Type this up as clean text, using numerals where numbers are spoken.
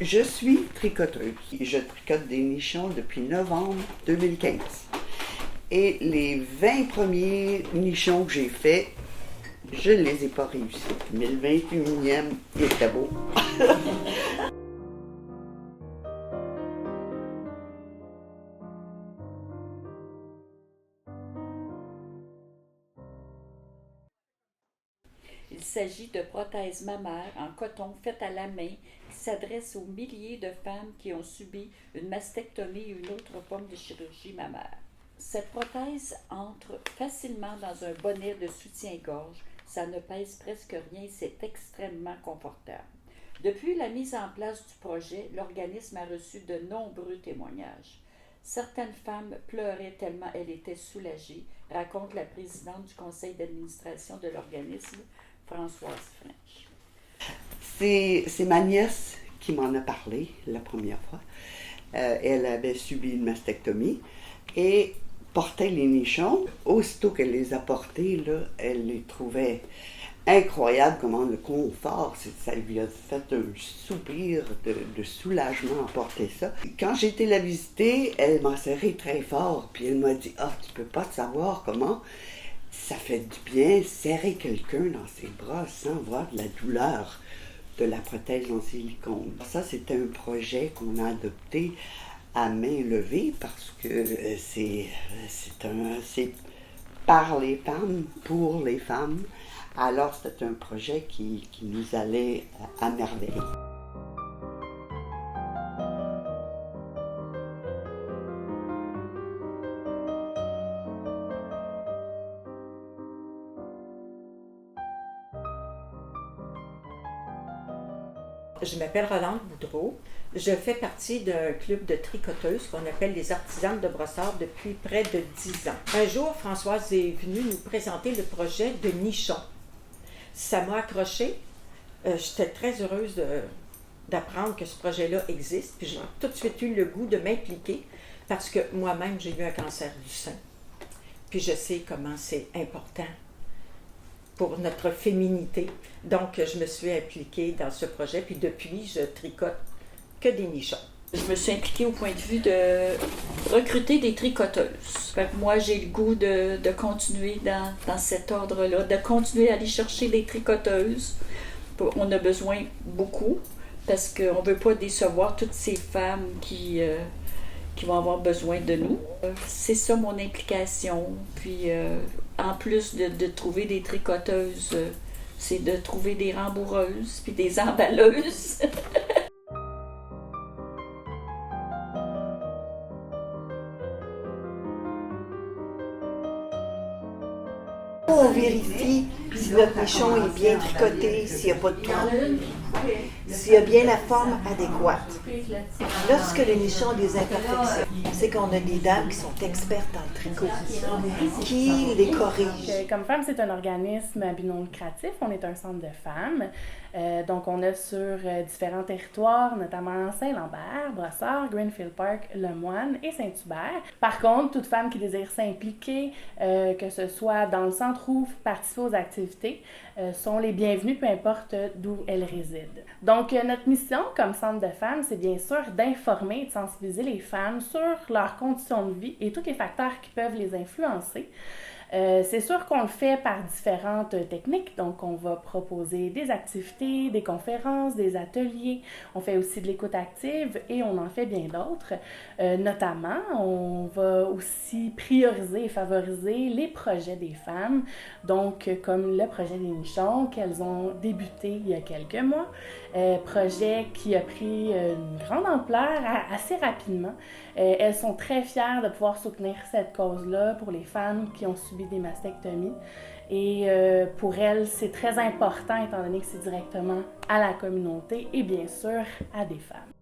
Je suis tricoteuse. Je tricote des nichons depuis novembre 2015. Et les 20 premiers nichons que j'ai faits, je ne les ai pas réussis. Mais le 21e, il était beau. Il s'agit de prothèses mammaires en coton faites à la main qui s'adressent aux milliers de femmes qui ont subi une mastectomie ou une autre forme de chirurgie mammaire. Cette prothèse entre facilement dans un bonnet de soutien-gorge. Ça ne pèse presque rien, c'est extrêmement confortable. Depuis la mise en place du projet, l'organisme a reçu de nombreux témoignages. Certaines femmes pleuraient tellement elles étaient soulagées, raconte la présidente du conseil d'administration de l'organisme, Françoise French. C'est ma nièce qui m'en a parlé la première fois. Elle avait subi une mastectomie et portait les nichons. Aussitôt qu'elle les a portés, là, elle les trouvait incroyables, comment le confort, ça lui a fait un soupir de soulagement à porter ça. Quand j'ai été la visiter, elle m'a serré très fort, puis elle m'a dit « Ah, tu peux pas savoir comment ça fait du bien serrer quelqu'un dans ses bras sans voir de la douleur de la prothèse en silicone. » Ça, c'est un projet qu'on a adopté à main levée parce que c'est par les femmes, pour les femmes. Alors, c'était un projet qui nous allait à merveille. Je m'appelle Rolande Boudreau. Je fais partie d'un club de tricoteuses qu'on appelle les artisanes de brossard depuis près de 10 ans. Un jour, Françoise est venue nous présenter le projet de nichon. Ça m'a accrochée. J'étais très heureuse d'apprendre que ce projet-là existe. Puis j'ai tout de suite eu le goût de m'impliquer parce que moi-même, j'ai eu un cancer du sein. Puis je sais comment c'est important pour notre féminité. Donc, je me suis impliquée dans ce projet, puis depuis, je tricote que des nichons. Je me suis impliquée au point de vue de recruter des tricoteuses. Fait que moi, j'ai le goût de continuer dans cet ordre-là, de continuer à aller chercher des tricoteuses. On a besoin beaucoup, parce qu'on ne veut pas décevoir toutes ces femmes qui vont avoir besoin de nous. C'est ça mon implication. Puis en plus de trouver des tricoteuses, c'est de trouver des rembourreuses puis des emballeuses. On vérifie si notre nichon est bien tricoté, s'il n'y a pas de trou, s'il y a bien la forme adéquate. Lorsque le nichon a des imperfections, c'est qu'on a des dames qui sont expertes dans le tricot, qui les corrigent. Comme Femmes, c'est un organisme à but non lucratif. On est un centre de femmes. Donc, on a sur différents territoires, notamment Saint-Lambert, Brossard, Greenfield Park, Le Moine et Saint-Hubert. Par contre, toute femme qui désire s'impliquer, que ce soit dans le centre ou participer aux activités, sont les bienvenues, peu importe d'où elles résident. Donc, notre mission comme centre de femmes, c'est bien sûr d'informer et de sensibiliser les femmes sur leurs conditions de vie et tous les facteurs qui peuvent les influencer. C'est sûr qu'on le fait par différentes techniques, donc on va proposer des activités, des conférences, des ateliers, on fait aussi de l'écoute active et on en fait bien d'autres. Notamment, on va aussi prioriser et favoriser les projets des femmes, donc comme le projet des nichons qu'elles ont débuté il y a quelques mois, projet qui a pris une grande ampleur assez rapidement. Elles sont très fières de pouvoir soutenir cette cause-là pour les femmes qui ont subi des mastectomies. Et pour elles, c'est très important étant donné que c'est directement à la communauté et bien sûr à des femmes.